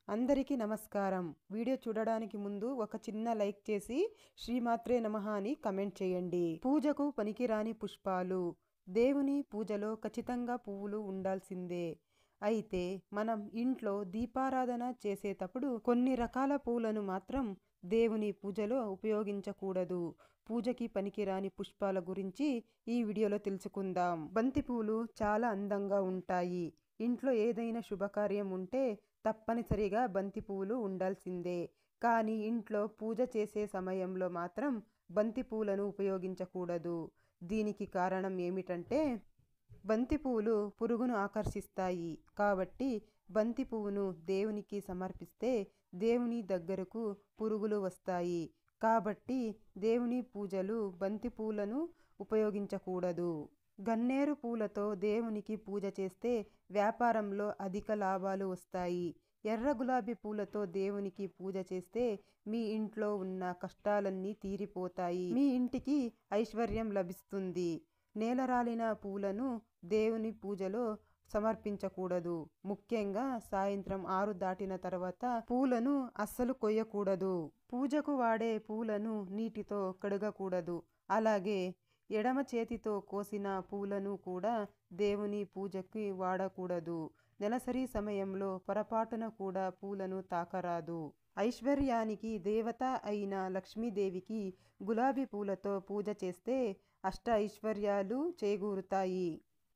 అందరికీ నమస్కారం. వీడియో చూడడానికి ముందు ఒక చిన్న లైక్ చేసి శ్రీమాత్రే నమః అని కమెంట్ చేయండి. పూజకు పనికిరాని పుష్పాలు. దేవుని పూజలో ఖచ్చితంగా పువ్వులు ఉండాల్సిందే. అయితే మనం ఇంట్లో దీపారాధన చేసేటప్పుడు కొన్ని రకాల పూలను మాత్రం దేవుని పూజలో ఉపయోగించకూడదు. పూజకి పనికిరాని పుష్పాల గురించి ఈ వీడియోలో తెలుసుకుందాం. బంతి పూలు చాలా అందంగా ఉంటాయి. ఇంట్లో ఏదైనా శుభకార్యం ఉంటే తప్పనిసరిగా బంతి పువ్వులు ఉండాల్సిందే. కానీ ఇంట్లో పూజ చేసే సమయంలో మాత్రం బంతి పూలను ఉపయోగించకూడదు. దీనికి కారణం ఏమిటంటే బంతి పువ్వులు పురుగును ఆకర్షిస్తాయి. కాబట్టి బంతి పువ్వును దేవునికి సమర్పిస్తే దేవుని దగ్గరకు పురుగులు వస్తాయి. కాబట్టి దేవుని పూజలు బంతి పూలను ఉపయోగించకూడదు. గన్నేరు పూలతో దేవునికి పూజ చేస్తే వ్యాపారంలో అధిక లాభాలు వస్తాయి. ఎర్ర గులాబీ పూలతో దేవునికి పూజ చేస్తే మీ ఇంట్లో ఉన్న కష్టాలన్నీ తీరిపోతాయి. మీ ఇంటికి ఐశ్వర్యం లభిస్తుంది. నేలరాలిన పూలను దేవుని పూజలో సమర్పించకూడదు. ముఖ్యంగా సాయంత్రం 6 దాటిన తర్వాత పూలను అస్సలు కొయ్యకూడదు. పూజకు వాడే పూలను నీటితో కడగకూడదు. అలాగే ఎడమ చేతితో కోసిన పూలను కూడా దేవుని పూజకి వాడకూడదు. నెలసరి సమయంలో పొరపాటున కూడా పూలను తాకరాదు. ఐశ్వర్యానికి దేవత అయిన లక్ష్మీదేవికి గులాబీ పూలతో పూజ చేస్తే అష్ట ఐశ్వర్యాలు చేకూరుతాయి.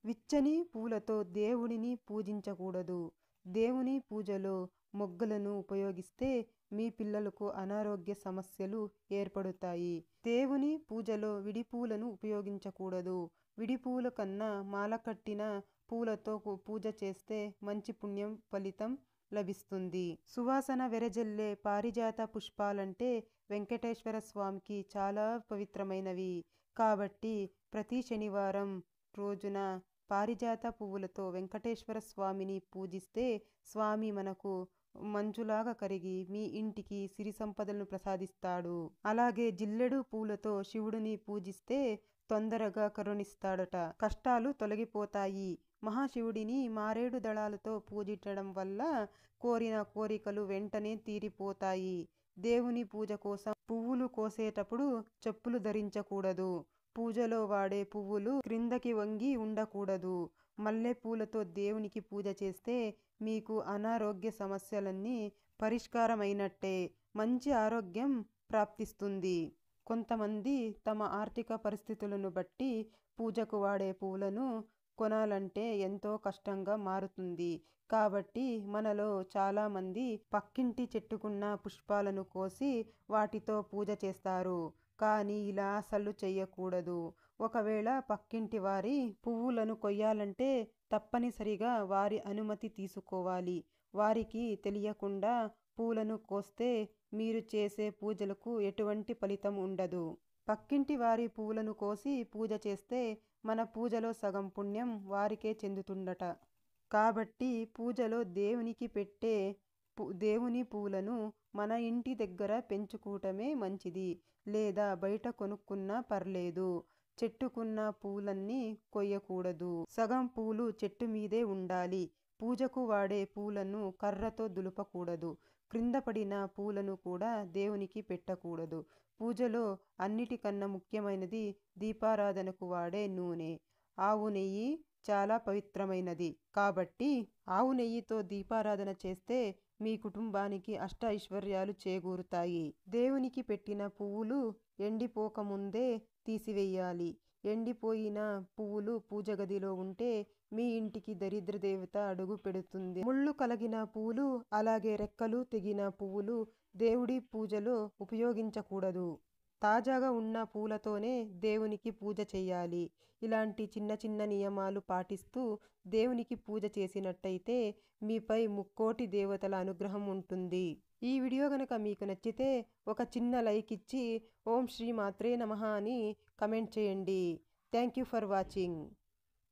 విచ్చని పూలతో దేవుడిని పూజించకూడదు. దేవుని పూజలో మొగ్గలను ఉపయోగిస్తే మీ పిల్లలకు అనారోగ్య సమస్యలు ఏర్పడుతాయి. దేవుని పూజలో విడిపూలను ఉపయోగించకూడదు. విడిపూల కన్నా మాల కట్టిన పూలతో పూజ చేస్తే మంచి పుణ్యం ఫలితం లభిస్తుంది. సువాసన వెరజల్లే పారిజాత పుష్పాలంటే వెంకటేశ్వర స్వామికి చాలా పవిత్రమైనవి. కాబట్టి ప్రతి శనివారం రోజున పారిజాత పువ్వులతో వెంకటేశ్వర స్వామిని పూజిస్తే స్వామి మనకు మంచులాగా కరిగి మీ ఇంటికి సిరి సంపదలను ప్రసాదిస్తాడు. అలాగే జిల్లెడు పూలతో శివుడిని పూజిస్తే తొందరగా కరుణిస్తాడట. కష్టాలు తొలగిపోతాయి. మహాశివుడిని మారేడు దళాలతో పూజించడం వల్ల కోరిన కోరికలు వెంటనే తీరిపోతాయి. దేవుని పూజ కోసం పువ్వులు కోసేటప్పుడు చెప్పులు ధరించకూడదు. పూజలో వాడే పువ్వులు క్రిందకి వంగి ఉండకూడదు. మల్లెపూలతో దేవునికి పూజ చేస్తే మీకు అనారోగ్య సమస్యలన్నీ పరిష్కారమైనట్టే. మంచి ఆరోగ్యం ప్రాప్తిస్తుంది. కొంతమంది తమ ఆర్థిక పరిస్థితులను బట్టి పూజకు వాడే పూలను కొనాలంటే ఎంతో కష్టంగా మారుతుంది. కాబట్టి మనలో చాలామంది పక్కింటి చెట్టుకున్న పుష్పాలను కోసి వాటితో పూజ చేస్తారు. కానీ ఇలా అసలు చెయ్యకూడదు. ఒకవేళ పక్కింటి వారి పువ్వులను కొయ్యాలంటే తప్పనిసరిగా వారి అనుమతి తీసుకోవాలి. వారికి తెలియకుండా పూలను కోస్తే మీరు చేసే పూజలకు ఎటువంటి ఫలితం ఉండదు. పక్కింటి వారి పువ్వులను కోసి పూజ చేస్తే మన పూజలో సగం పుణ్యం వారికే చెందుతుందట. కాబట్టి పూజలో దేవునికి పెట్టే దేవుని పూలను మన ఇంటి దగ్గర పెంచుకోవటమే మంచిది. లేదా బయట కొనుక్కున్నా పర్లేదు. చెట్టుకున్న పూలన్నీ కొయ్యకూడదు. సగం పూలు చెట్టు మీదే ఉండాలి. పూజకు వాడే పూలను కర్రతో దులపకూడదు. క్రింద పడిన పూలను కూడా దేవునికి పెట్టకూడదు. పూజలో అన్నిటికన్నా ముఖ్యమైనది దీపారాధనకు వాడే నూనె. ఆవు నెయ్యి చాలా పవిత్రమైనది. కాబట్టి ఆవు నెయ్యితో దీపారాధన చేస్తే మీ కుటుంబానికి అష్ట ఐశ్వర్యాలు చేకూరుతాయి. దేవునికి పెట్టిన పువ్వులు ఎండిపోకముందే తీసివేయాలి. ఎండిపోయిన పువ్వులు పూజ గదిలో ఉంటే మీ ఇంటికి దరిద్ర దేవత అడుగు పెడుతుంది. ముళ్ళు కలిగిన పువ్వులు అలాగే రెక్కలు తెగిన పువ్వులు దేవుడి పూజలో ఉపయోగించకూడదు. తాజాగా ఉన్న పూలతోనే దేవునికి పూజ చేయాలి. ఇలాంటి చిన్న చిన్న నియమాలు పాటిస్తూ దేవునికి పూజ చేసినట్టయితే మీపై ముక్కోటి దేవతల అనుగ్రహం ఉంటుంది. ఈ వీడియో గనక మీకు నచ్చితే ఒక చిన్న లైక్ ఇచ్చి ఓం శ్రీ మాత్రే నమః అని కమెంట్ చేయండి. Thank you for watching.